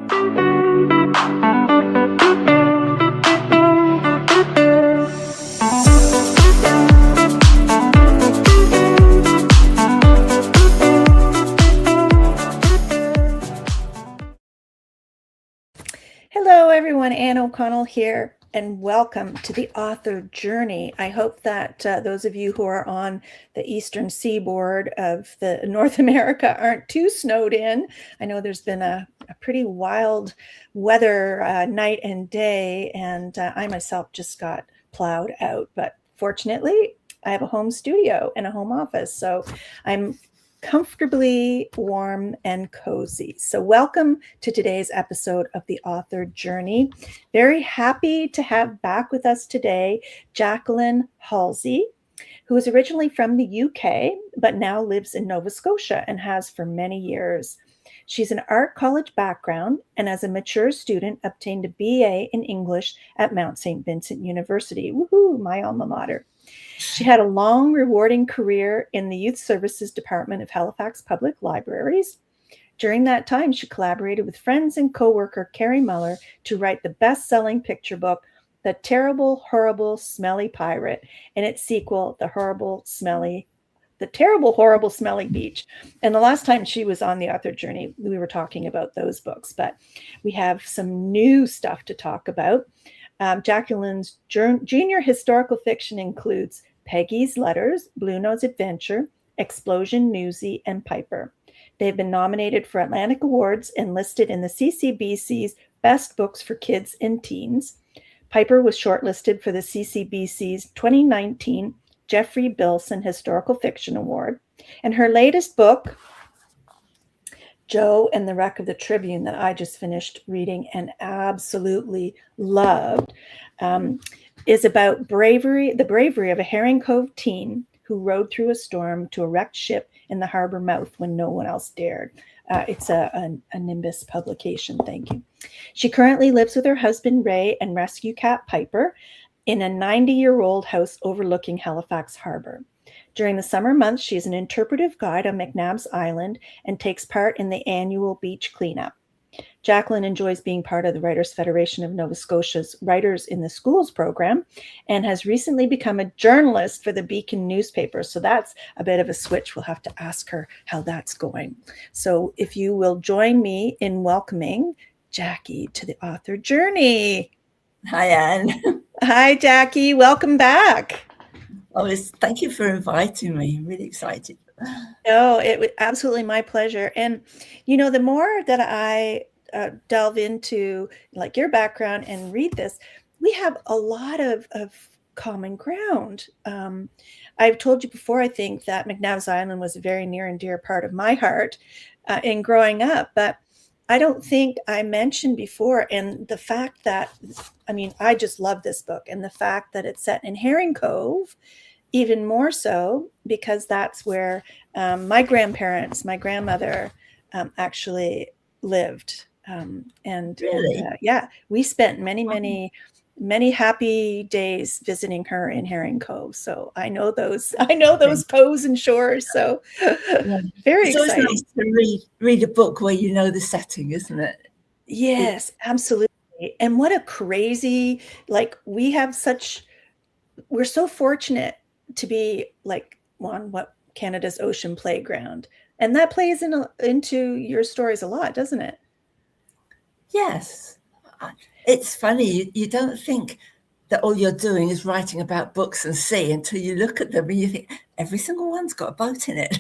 Hello, everyone. Anne O'Connell here, and welcome to the Author Journey. I hope that those of you who are on the eastern seaboard of the North America aren't too snowed in. I know there's been a pretty wild weather night and day, and I myself just got plowed out. But fortunately, I have a home studio and a home office, so I'm comfortably warm and cozy. So welcome to today's episode of the Author Journey. Very happy to have back with us today Jacqueline Halsey, who is originally from the UK, but now lives in Nova Scotia and has for many years. She's an art college background and as a mature student obtained a BA in English at Mount St. Vincent University. Woohoo, my alma mater. She had a long, rewarding career in the Youth Services Department of Halifax Public Libraries. During that time, she collaborated with friends and co-worker Carrie Muller to write the best-selling picture book, The Terrible, Horrible, Smelly Pirate, and its sequel, The Terrible, Horrible, Smelly Beach. And the last time she was on the Author Journey, we were talking about those books, but we have some new stuff to talk about. Jacqueline's junior historical fiction includes Peggy's Letters, Bluenose Adventure, Explosion, Newsy, and Piper. They've been nominated for Atlantic Awards and listed in the CCBC's Best Books for Kids and Teens. Piper was shortlisted for the CCBC's 2019 Jeffrey Bilson Historical Fiction Award. And her latest book, Joe and the Wreck of the Tribune, that I just finished reading and absolutely loved, is about the bravery of a Herring Cove teen who rode through a storm to a wrecked ship in the harbor mouth when no one else dared. It's a Nimbus publication. Thank you. She currently lives with her husband, Ray, and rescue cat Piper in a 90-year-old house overlooking Halifax Harbour. During the summer months, she is an interpretive guide on McNabb's Island and takes part in the annual beach cleanup. Jacqueline enjoys being part of the Writers' Federation of Nova Scotia's Writers in the Schools program and has recently become a journalist for the Beacon newspaper. So that's a bit of a switch. We'll have to ask her how that's going. So if you will join me in welcoming Jackie to the Author Journey. Hi, Anne. Hi, Jackie. Welcome back. Thank you for inviting me. I'm really excited. No, it was absolutely my pleasure. And, you know, the more that I delve into like your background and read this, we have a lot of common ground. I've told you before, I think that McNabb's Island was a very near and dear part of my heart in growing up, but I don't think I mentioned before, and the fact that, I mean, I just love this book, and the fact that it's set in Herring Cove, even more so, because that's where my grandmother actually lived. Really? Yeah, we spent many happy days visiting her in Herring Cove. So I know those coves and shores. So very exciting. It's always nice to read a book where you know the setting, isn't it? Yes, absolutely. And what a crazy, we're so fortunate to be on what Canada's ocean playground. And that plays into your stories a lot, doesn't it? Yes. It's funny, you don't think that all you're doing is writing about books and sea until you look at them and you think every single one's got a boat in it.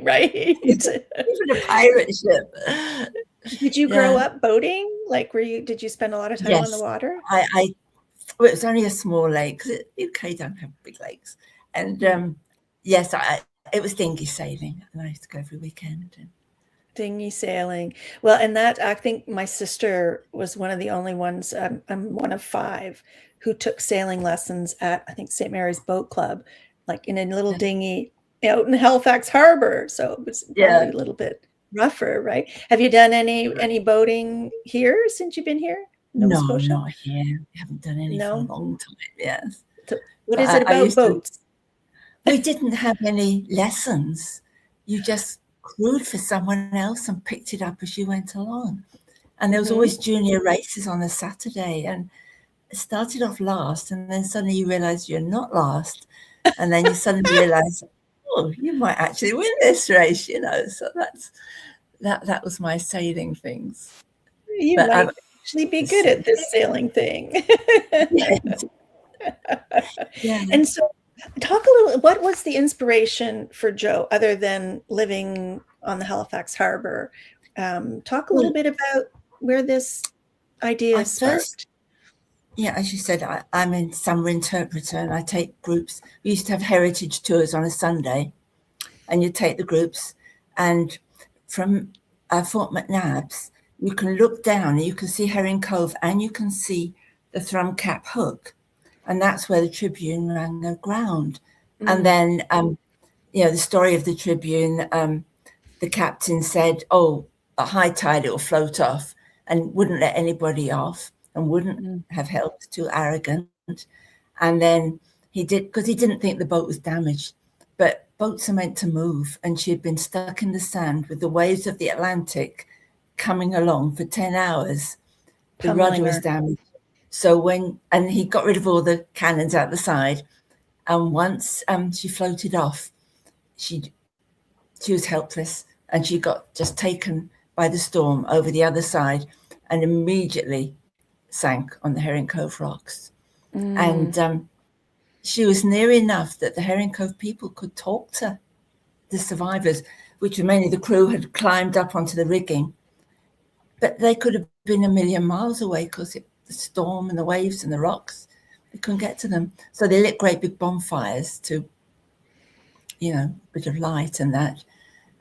Right. Even a pirate ship. Did you grow up boating? Did you spend a lot of time on the water? It was only a small lake. UK don't have big lakes. And yes, it was dinghy sailing. And I used to go every weekend. Dinghy sailing. Well, and that, I think my sister was one of the only ones, I'm one of 5 who took sailing lessons at, I think, St. Mary's Boat Club, in a little dinghy out in Halifax Harbour. So it was probably a little bit rougher, right? Have you done any boating here since you've been here? No, not here. We haven't done any for a long time, yes. So what is it about boats? We didn't have any lessons. You just crewed for someone else and picked it up as you went along. And there was Mhm. always junior races on a Saturday, and it started off last, and then suddenly you realize you're not last, and then you suddenly realize, oh, you might actually win this race, you know. So that was my sailing things. You But might actually be good at this sailing thing. yes, yeah. And so talk a little, what was the inspiration for Joe other than living on the Halifax Harbour? Talk a Well, little bit about where this idea I first, sparked. yeah, as you said, I'm a summer interpreter, and I take groups. We used to have heritage tours on a Sunday, and you take the groups, and from Fort McNabbs, you can look down and you can see Herring Cove, and you can see the Thrumcap Hook, and that's where the Tribune ran aground. And then, you know, the story of the Tribune, the captain said, oh, at high tide it will float off, and wouldn't let anybody off and wouldn't have help, too arrogant. And then he did, because he didn't think the boat was damaged. But boats are meant to move, and she had been stuck in the sand with the waves of the Atlantic coming along for 10 hours. The rudder was damaged. So and he got rid of all the cannons out the side. And once she floated off, she was helpless, and she got just taken by the storm over the other side and immediately sank on the Herring Cove rocks. And she was near enough that the Herring Cove people could talk to the survivors, which were mainly the crew had climbed up onto the rigging. But they could have been a million miles away because the storm and the waves and the rocks, they couldn't get to them. So they lit great big bonfires to, you know, a bit of light and that.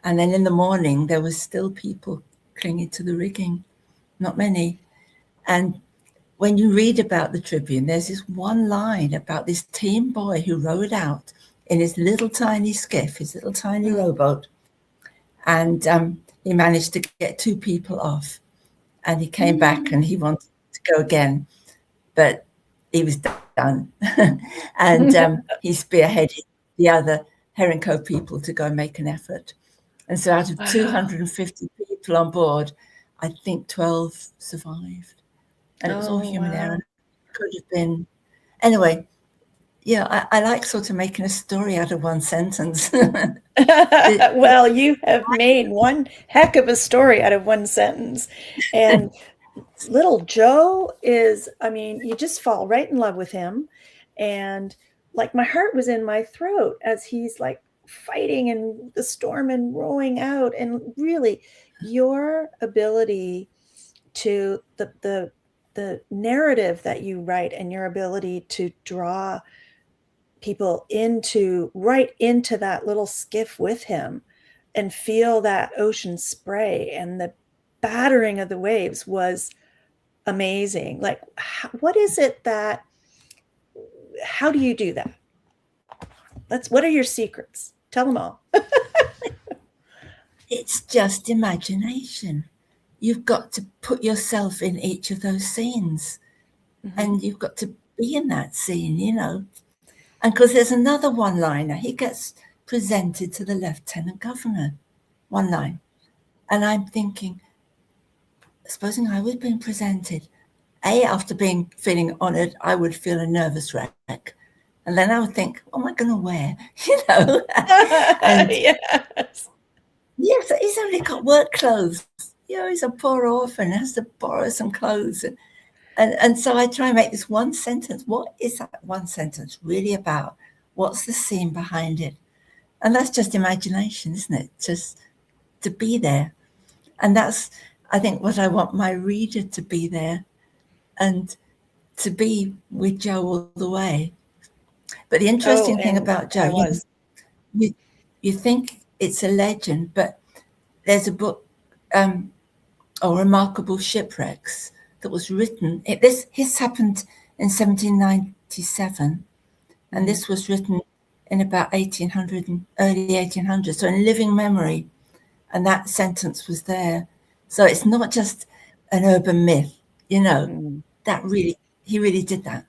And then in the morning, there was still people clinging to the rigging, not many. And when you read about the Tribune, there's this one line about this teen boy who rowed out in his little tiny skiff, his little tiny rowboat. And he managed to get 2 people off. And he came back and he wanted to go again, but he was done. And he spearheaded the other Herring Cove people to go and make an effort. And so out of 250 people on board, I think 12 survived. And it was all human error. It could have been. Anyway, yeah, I like sort of making a story out of one sentence. Well, you have made one heck of a story out of one sentence. And little Joe is, I mean, you just fall right in love with him. And like my heart was in my throat as he's like fighting in the storm and rowing out. And really, your ability to the narrative that you write and your ability to draw people right into that little skiff with him and feel that ocean spray and the battering of the waves was amazing. Like, what is it how do you do that? What are your secrets? Tell them all. It's just imagination. You've got to put yourself in each of those scenes, and you've got to be in that scene, you know. And because there's another one-liner, he gets presented to the Lieutenant Governor, one line. And I'm thinking, supposing I was being presented, after feeling honoured, I would feel a nervous wreck. And then I would think, what am I going to wear? You know? And yes. Yes, he's only got work clothes. You know, he's a poor orphan, has to borrow some clothes. And so I try and make this one sentence. What is that one sentence really about? What's the scene behind it? And that's just imagination, isn't it? Just to be there. And that's, I think, what I want my reader to be there and to be with Joe all the way. But the interesting thing about Joe, you think it's a legend, but there's a book, Remarkable Shipwrecks, that was written. This happened in 1797, and this was written in about 1800 and early 1800s. So in living memory, and that sentence was there. So it's not just an urban myth, you know. He really did that.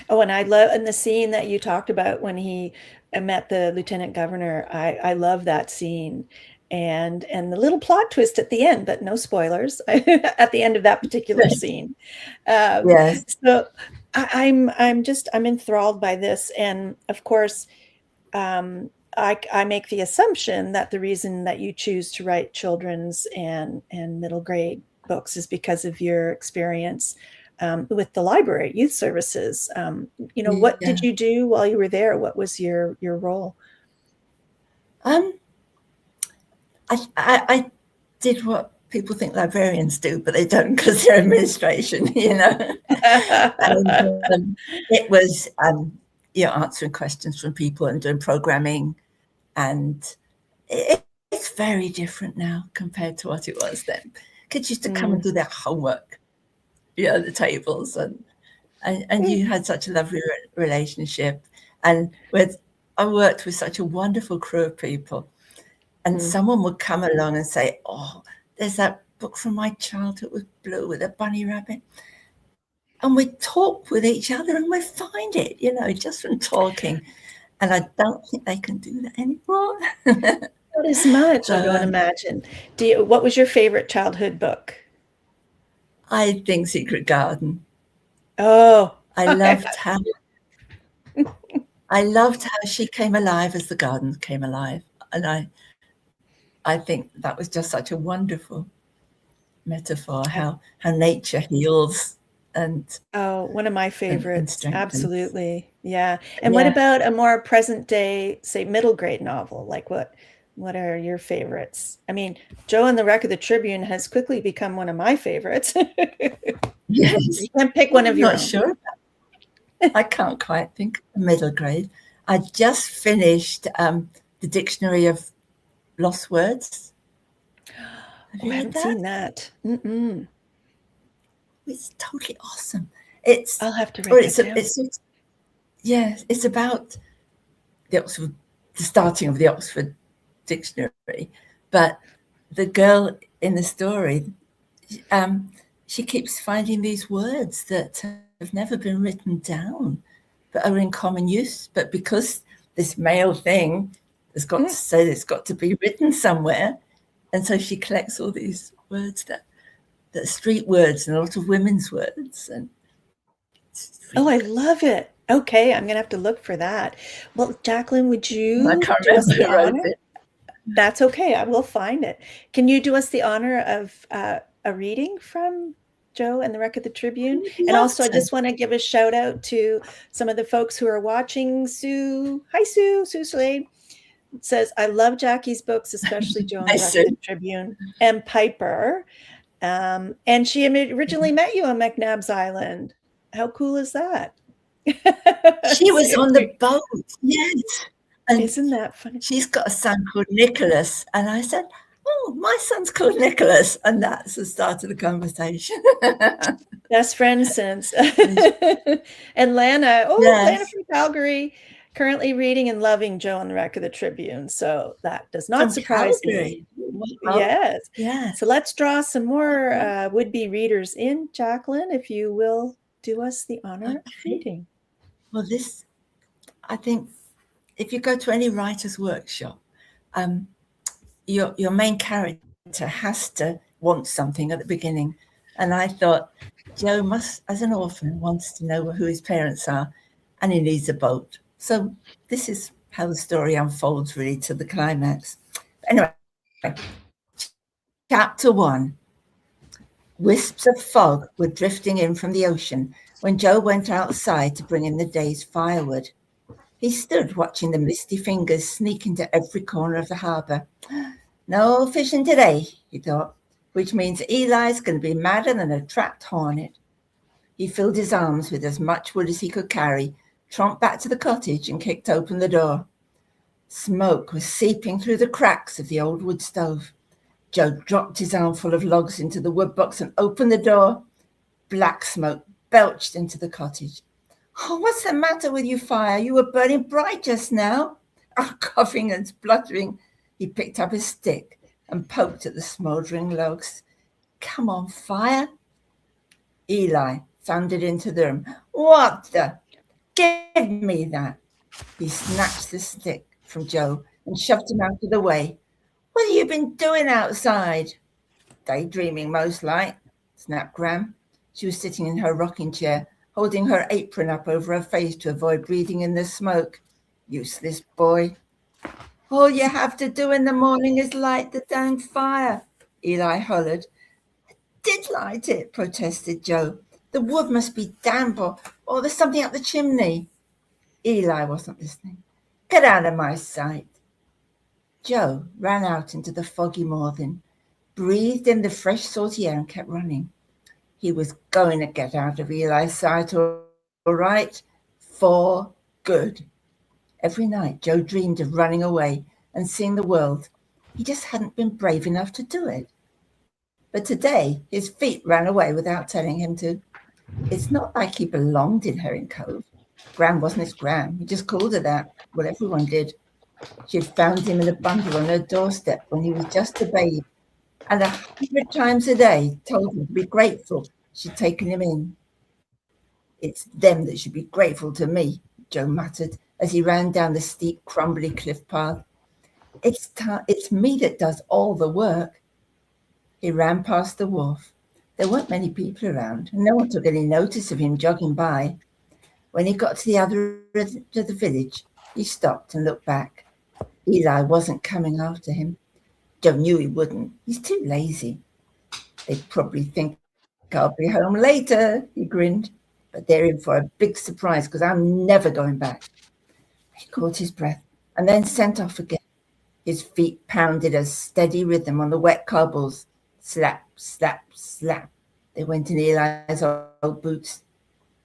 Oh, and I love the scene that you talked about when he met the lieutenant governor, I love that scene, and the little plot twist at the end, but no spoilers at the end of that particular scene. Yes. So I'm enthralled by this, and of course, I make the assumption that the reason that you choose to write children's and middle grade books is because of your experience with the library, youth services. What Yeah. did you do while you were there? What was your role? I did what people think librarians do, but they don't because they're administration, And it was, answering questions from people and doing programming. And it's very different now compared to what it was then. Kids used to come and do their homework, the tables, and you had such a lovely relationship. And I worked with such a wonderful crew of people. And someone would come along and say, "Oh, there's that book from my childhood with blue with a bunny rabbit." And we'd talk with each other and we'd find it, just from talking. And I don't think they can do that anymore. Not as much, I don't imagine. What was your favorite childhood book? I think Secret Garden. Oh, I loved how she came alive as the garden came alive. And I think that was just such a wonderful metaphor, how nature heals and one of my favorites. Absolutely. Yeah. And Yeah. what about a more present day, say, middle grade novel? Like what are your favorites? I mean, Joe and the Wreck of the Tribune has quickly become one of my favorites. Yes. You can pick one of your own. Not sure. I can't quite think of middle grade. I just finished the Dictionary of Lost Words. Have you I read haven't that? seen that. Mm-mm. It's totally awesome. I'll have to write that down. It's about the starting of the Oxford Dictionary, but the girl in the story, she keeps finding these words that have never been written down, but are in common use. But because this male thing has got to say it's got to be written somewhere, and so she collects all these words that are street words and a lot of women's words. And I love it. Okay, I'm gonna have to look for that. Well, Jacqueline, would you I can't do us remember the who wrote honor? it. That's okay. I will find it. Can you do us the honor of a reading from Joe and the Wreck of the Tribune? And also, I just want to give a shout out to some of the folks who are watching. Sue, hi Sue, Sue Slade says, "I love Jackie's books, especially Joe and the Wreck of the Tribune." And Piper, and she originally met you on McNabb's Island. How cool is that? She was on the boat. Yes. And isn't that funny? She's got a son called Nicholas. And I said, "Oh, my son's called Nicholas." And that's the start of the conversation. Best friends since. And Lana, Lana from Calgary, currently reading and loving Joe and the Wreck of the Tribune. So that does not surprise me. Wow. Yes. Yeah. So let's draw some more would-be readers in. Jacqueline, if you will do us the honor of reading. Well, I think, if you go to any writer's workshop, your main character has to want something at the beginning. And I thought, Joe must, as an orphan, wants to know who his parents are, and he needs a boat. So this is how the story unfolds, really, to the climax. Anyway, Chapter 1. Wisps of fog were drifting in from the ocean when Joe went outside to bring in the day's firewood. He stood watching the misty fingers sneak into every corner of the harbour. No fishing today, he thought, which means Eli's going to be madder than a trapped hornet. He filled his arms with as much wood as he could carry, tromped back to the cottage and kicked open the door. Smoke was seeping through the cracks of the old wood stove. Joe dropped his armful of logs into the wood box and opened the door. Black smoke belched into the cottage. "Oh, what's the matter with you, fire? You were burning bright just now." Coughing and spluttering, he picked up his stick and poked at the smouldering logs. "Come on, fire." Eli thundered into the room. "What the? Give me that." He snatched the stick from Joe and shoved him out of the way. What have you been doing outside? Daydreaming, most like, snapped Gram. She was sitting in her rocking chair, holding her apron up over her face to avoid breathing in the smoke. Useless boy. All you have to do in the morning is light the dang fire, Eli hollered. Did light it, protested Joe. The wood must be damp or there's something up the chimney. Eli wasn't listening. Get out of my sight. Joe ran out into the foggy morning, breathed in the fresh salty air and kept running. He was going to get out of Eli's sight all right, for good. Every night Joe dreamed of running away and seeing the world. He just hadn't been brave enough to do it. But today his feet ran away without telling him to. It's not like he belonged in Herring Cove. Gram wasn't his Gram. He just called her that. Well, everyone did. She had found him in a bundle on her doorstep when he was just a babe, and 100 times a day told him to be grateful she'd taken him in. It's them that should be grateful to me, Joe muttered as he ran down the steep, crumbly cliff path. It's me that does all the work. He ran past the wharf. There weren't many people around, and no one took any notice of him jogging by. When he got to the other end of the village, he stopped and looked back. Eli wasn't coming after him. Joe knew he wouldn't. He's too lazy. They'd probably think I'll be home later, he grinned. But they're in for a big surprise because I'm never going back. He caught his breath and then sent off again. His feet pounded a steady rhythm on the wet cobbles. Slap, slap, slap. They went in Eli's old boots.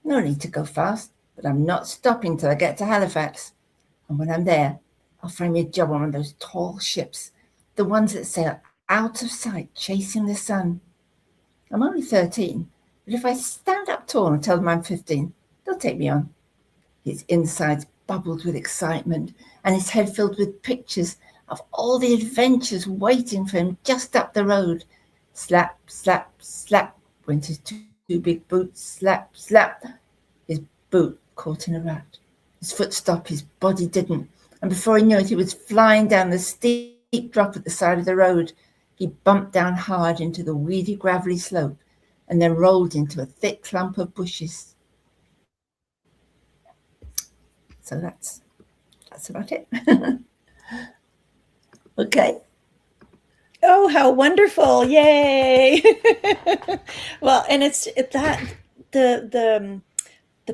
No need to go fast, but I'm not stopping till I get to Halifax. And when I'm there, I'll find me a job on one of those tall ships, the ones that sail out of sight, chasing the sun. I'm only 13, but if I stand up tall and tell them I'm 15, they'll take me on. His insides bubbled with excitement, and his head filled with pictures of all the adventures waiting for him just up the road. Slap, slap, slap went his two big boots. Slap, slap. His boot caught in a rut. His foot stopped, his body didn't. And before he knew it, he was flying down the steep drop at the side of the road. He bumped down hard into the weedy, gravelly slope and then rolled into a thick clump of bushes. So that's about it. Okay. Oh, how wonderful. Yay. Well, and it's that the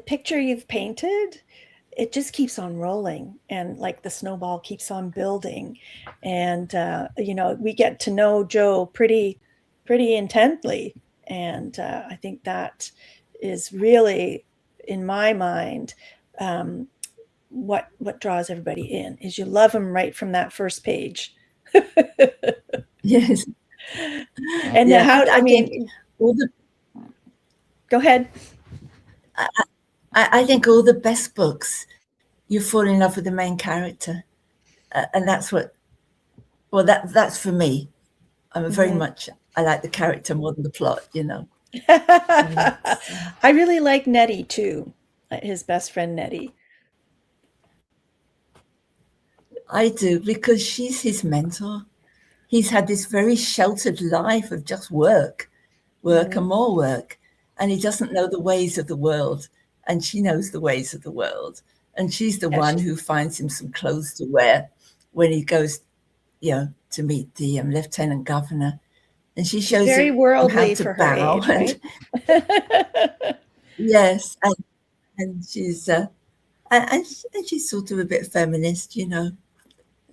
picture you've painted, it just keeps on rolling, and like the snowball keeps on building. And we get to know Joe pretty intently. And I think that is really, in my mind, what draws everybody in is you love him right from that first page. Yes. And Yeah, go ahead. I think all the best books, you fall in love with the main character, and that's for me. I'm very much, I like the character more than the plot, I really like Nettie too, his best friend Nettie. I do, because she's his mentor. He's had this very sheltered life of just work and more work, and he doesn't know the ways of the world, and she knows the ways of the world, and she's the one who finds him some clothes to wear when he goes, to meet the lieutenant governor, and she shows very him worldly how to for bow. her age, right? Yes, and she's and she's sort of a bit feminist,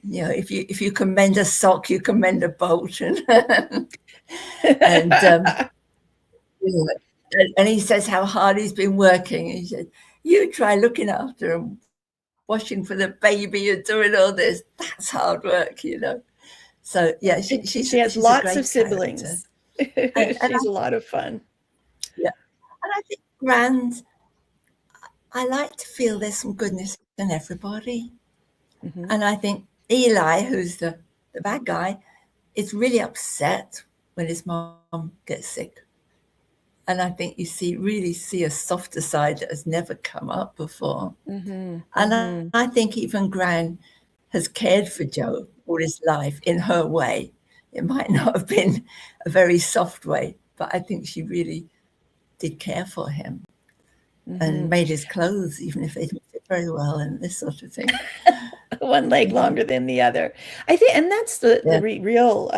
if you can mend a sock, you can mend a boat, and and he says how hard he's been working. And he said, "You try looking after him, washing for the baby, you're doing all this. That's hard work, So yeah, she has lots of siblings. And she's a lot of fun. Yeah, and I think Grand. I like to feel there's some goodness in everybody, and I think Eli, who's the bad guy, is really upset when his mom gets sick. And I think you really see a softer side that has never come up before. Mm-hmm. And Mm-hmm. I think even Gran has cared for Joe all his life in her way. It might not have been a very soft way, but I think she really did care for him and made his clothes, even if they didn't fit very well, and this sort of thing. One leg longer than the other. I think, and that's the Yeah. real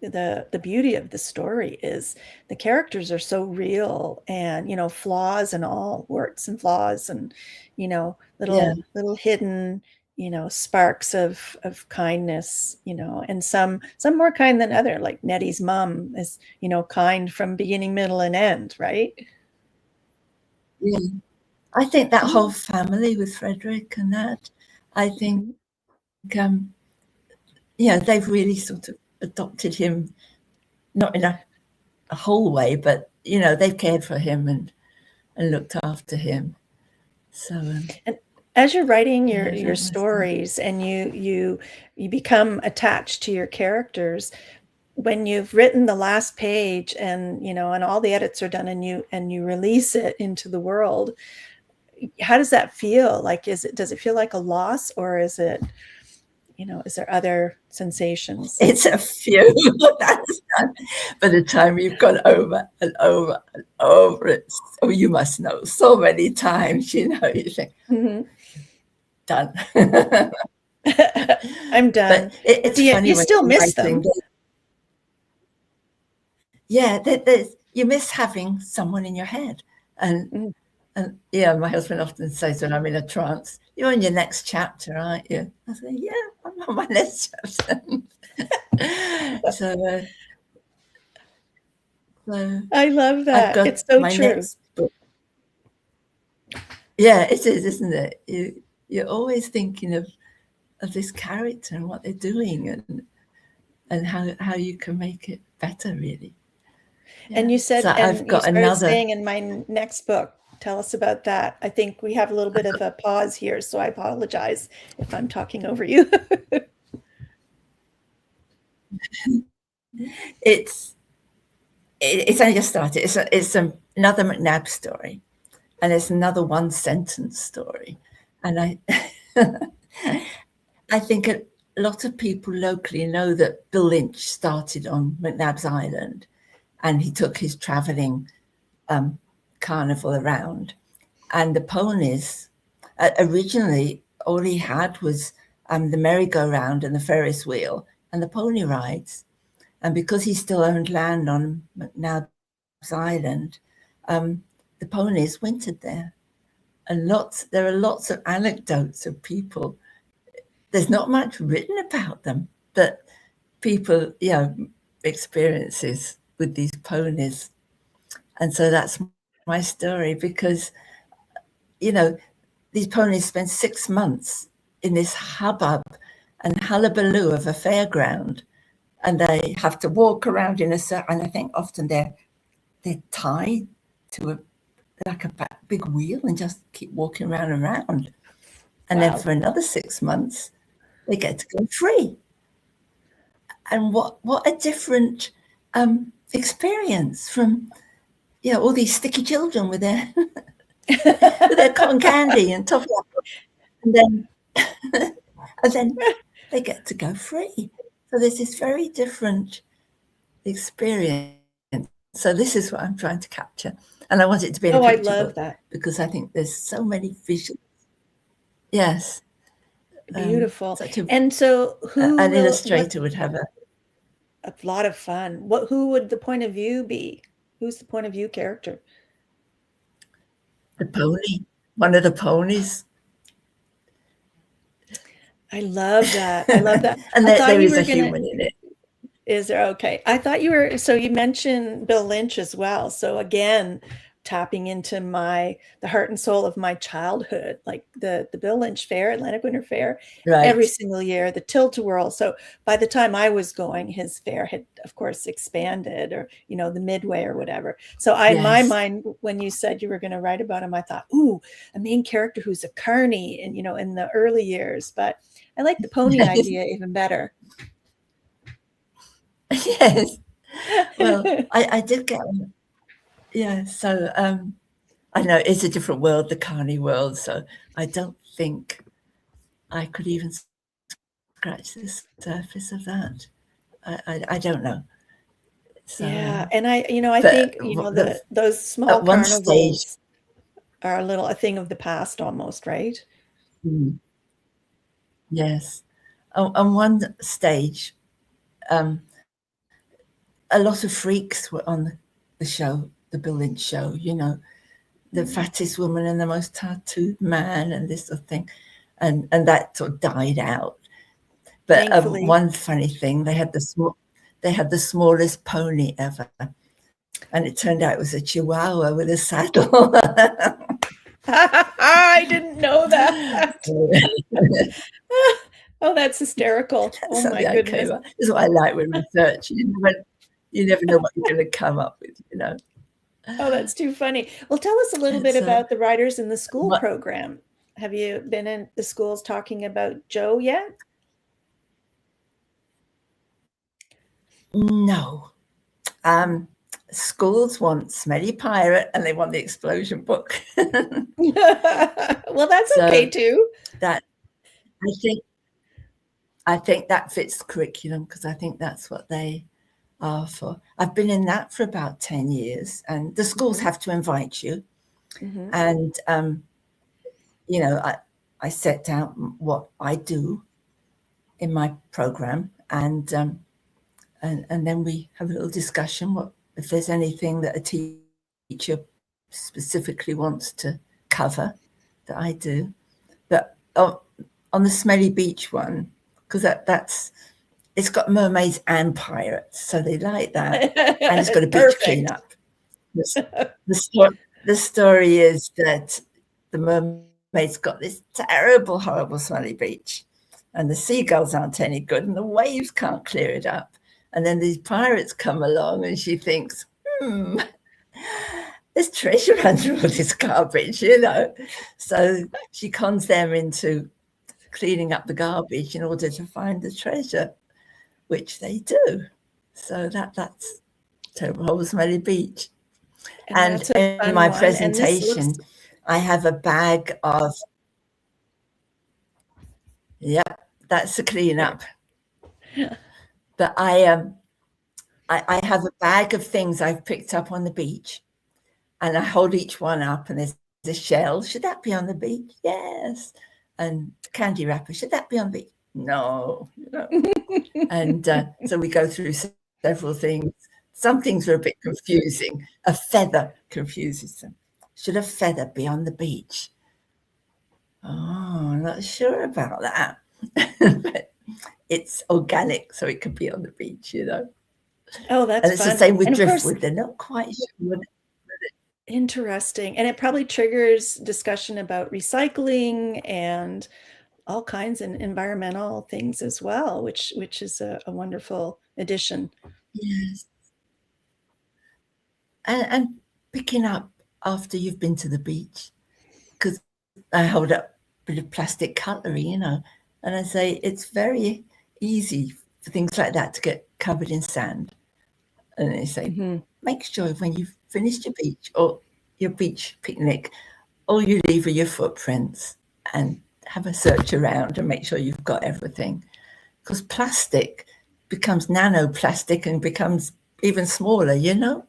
the beauty of the story is the characters are so real, and flaws and all, warts and flaws, and Yeah. little hidden sparks of kindness, and some more kind than other, like Nettie's mom is kind from beginning, middle, and end, right? Yeah. I think that whole family with Frederick and that, I think, they've really sort of adopted him, not in a whole way, but, they've cared for him and looked after him. So, and as you're writing that your was stories, and you become attached to your characters, when you've written the last page, and and all the edits are done, and you release it into the world, how does that feel? Like, does it feel like a loss, or is it, is there other sensations? It's a few. That's done. By the time you've gone over and over and over it, so you must know so many times, you think, done. I'm done. But it's funny You when still you're miss writing. them. Yeah, you miss having someone in your head. And yeah, my husband often says when I'm in a trance, "You're in your next chapter, aren't you?" I say, "Yeah, I'm on my next chapter." So I love that. I've got It's so my true. next book. Yeah, it is, isn't it? You're always thinking of this character and what they're doing, and how you can make it better, really. Yeah. And you said, So I've and you got started another. saying in my next book. Tell us about that. I think we have a little bit of a pause here, so I apologize if I'm talking over you. It's only just started. It's another McNab story, and it's another one sentence story, and I I think a lot of people locally know that Bill Lynch started on McNab's Island, and he took his traveling carnival around, and the ponies originally all he had was the merry-go-round and the Ferris wheel and the pony rides. And because he still owned land on McNab's Island, the ponies wintered there. And there are lots of anecdotes of people. There's not much written about them, but people, experiences with these ponies. And so that's my story, because, these ponies spend 6 months in this hubbub and hullabaloo of a fairground, and they have to walk around in a circle. And I think often they're tied to a big wheel and just keep walking around and around. And then for another 6 months, they get to go free. And what a different experience from all these sticky children with their with their cotton candy and toffee, and then they get to go free. So there's this very different experience. So this is what I'm trying to capture, and I want it to be in a picture I love book, that. because I think there's so many visuals. Yes, beautiful. And so, an illustrator would have a lot of fun. Who would the point of view be? Who's the point of view character? The pony, one of the ponies. I love that. I love that. And there is a human in it. Is there? Okay. I thought you were, so you mentioned Bill Lynch as well. So again, tapping into the heart and soul of my childhood, like the Bill Lynch Fair, Atlantic Winter Fair, Right. Every single year, the Tilt-A-Whirl. So by the time I was going, his fair had, of course, expanded, or, the Midway or whatever. So in my mind, when you said you were going to write about him, I thought, ooh, a main character who's a carny, and, in the early years. But I like the pony idea even better. Yes. Well, I did get yeah. So I know it's a different world, the carny world. So I don't think I could even scratch the surface of that. I don't know. So, Yeah, and I but think, those small at one stage, carnivals are a thing of the past almost, right? yes, on one stage, a lot of freaks were on the show, the Bill Lynch show. The fattest woman and the most tattooed man, and this sort of thing, and that sort of died out. But Thankfully. one funny thing, they had the smallest pony ever, and it turned out it was a Chihuahua with a saddle. I didn't know that. Oh, that's hysterical. Oh my Something I came goodness. up. This is what I like with research. You never know what you're going to come up with. Oh, that's too funny. Well, tell us a little bit It's about the Writers in the School what? program. Have you been in the schools talking about Joe yet? No. Schools want Smelly Pirate and they want the explosion book. Well, that's okay too. That I think that fits the curriculum, because I think that's what they are for. I've been in that for about 10 years, and the schools have to invite you. And I set out what I do in my program, and then we have a little discussion. What if there's anything that a teacher specifically wants to cover that I do. But on the Smelly Beach one, because it's got mermaids and pirates, so they like that, and it's got a beach cleanup. The story is that the mermaids got this terrible, horrible, smelly beach, and the seagulls aren't any good, and the waves can't clear it up. And then these pirates come along, and she thinks, there's treasure under all this garbage, So she cons them into cleaning up the garbage in order to find the treasure, which they do. So that's Horrible Smelly Beach. And in my presentation, I have a bag of, that's the cleanup. But I have a bag of things I've picked up on the beach, and I hold each one up, and there's a shell. Should that be on the beach? Yes. And candy wrapper. Should that be on the beach? No. And so we go through several things. Some things are a bit confusing. A feather confuses them. Should a feather be on the beach? Oh, I'm not sure about that. But it's organic, so it could be on the beach, Oh, that's and it's fun. The same with driftwood. They're not quite sure. Interesting. And it probably triggers discussion about recycling and all kinds of environmental things as well, which is a wonderful addition. Yes. And picking up after you've been to the beach, because I hold up a bit of plastic cutlery, and I say it's very easy for things like that to get covered in sand. And they say, make sure when you've finished your beach or your beach picnic, all you leave are your footprints, and have a search around and make sure you've got everything. Because plastic becomes nanoplastic and becomes even smaller, and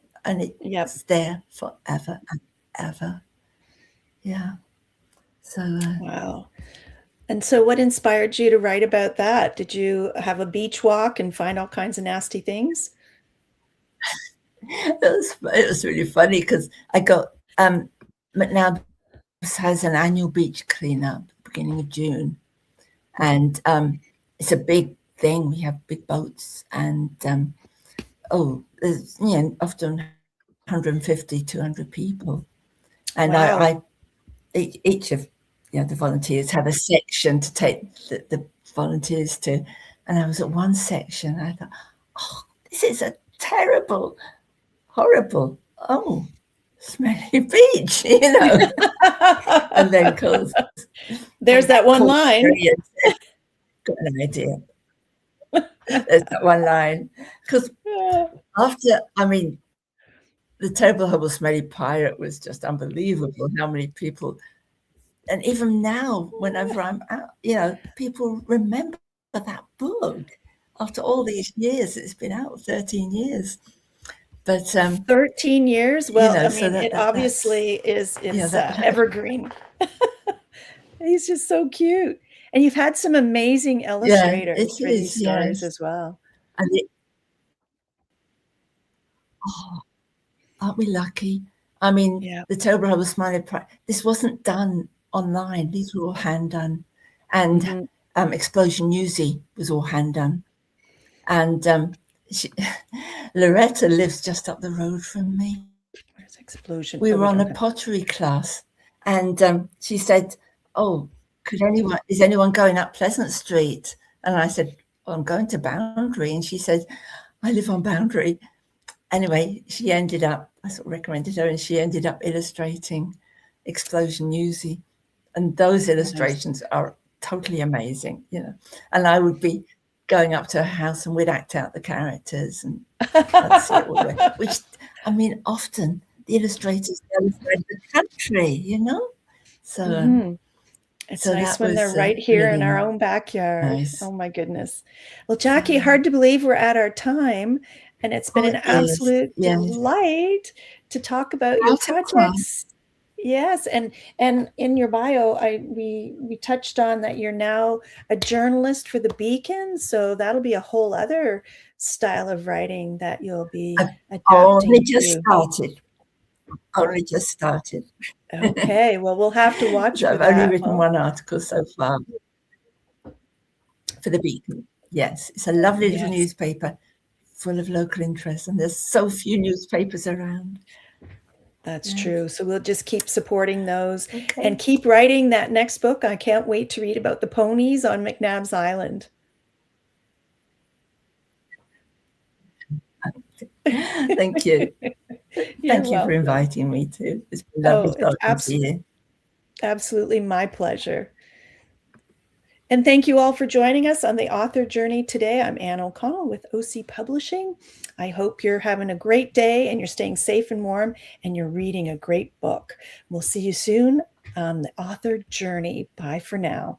it's there forever and ever. Yeah. So wow. And so what inspired you to write about that? Did you have a beach walk and find all kinds of nasty things? It was really funny, because I got McNabb has an annual beach cleanup beginning of June, and it's a big thing. We have big boats, and there's often 150, 200 people, and wow. each of the volunteers have a section to take the volunteers to, and I was at one section. I thought, oh, this is a terrible, horrible, smelly beach, and then because there's that one line. Got an idea. There's that one line, because after, the terrible, horrible, smelly pirate was just unbelievable. How many people, and even now, whenever I'm out, people remember that book after all these years. It's been out 13 years, but 13 years. Well, I so mean, it obviously is evergreen. He's just so cute, and you've had some amazing illustrators for these stories as well. And aren't we lucky? I mean, the terrible, horrible, smelly pirate. This wasn't done online. These were all hand done, and Explosion Newsy was all hand done, and Loretta lives just up the road from me. Where's Explosion? We were on a pottery class, and she said, "Oh, is anyone going up Pleasant Street?" And I said, "Oh, I'm going to Boundary." And she said, "I live on Boundary." Anyway, she ended up, I sort of recommended her, and she ended up illustrating Explosion Newsy. And those illustrations are totally amazing, And I would be going up to her house and we'd act out the characters, and I'd see it all the way. Which, I mean, often the illustrators illustrate the country, So it's nice when they're right here really in our own backyard. Nice. Oh my goodness. Well, Jackie, hard to believe we're at our time, and it's been an absolute delight to talk about your projects. Yes, and in your bio, we touched on that you're now a journalist for the Beacon, so that'll be a whole other style of writing that you'll be adapting. Only just started. Okay, well, we'll have to watch. So I've only written one article so far for the Beacon. Yes, it's a lovely little newspaper full of local interest, and there's so few newspapers around. That's true. So we'll just keep supporting those and keep writing that next book. I can't wait to read about the ponies on McNabb's Island. Thank you. Thank you for inviting me too. It's been lovely talking to you. Absolutely my pleasure. And thank you all for joining us on the Author Journey today. I'm Anne O'Connell with OC Publishing. I hope you're having a great day and you're staying safe and warm and you're reading a great book. We'll see you soon on the Author Journey. Bye for now.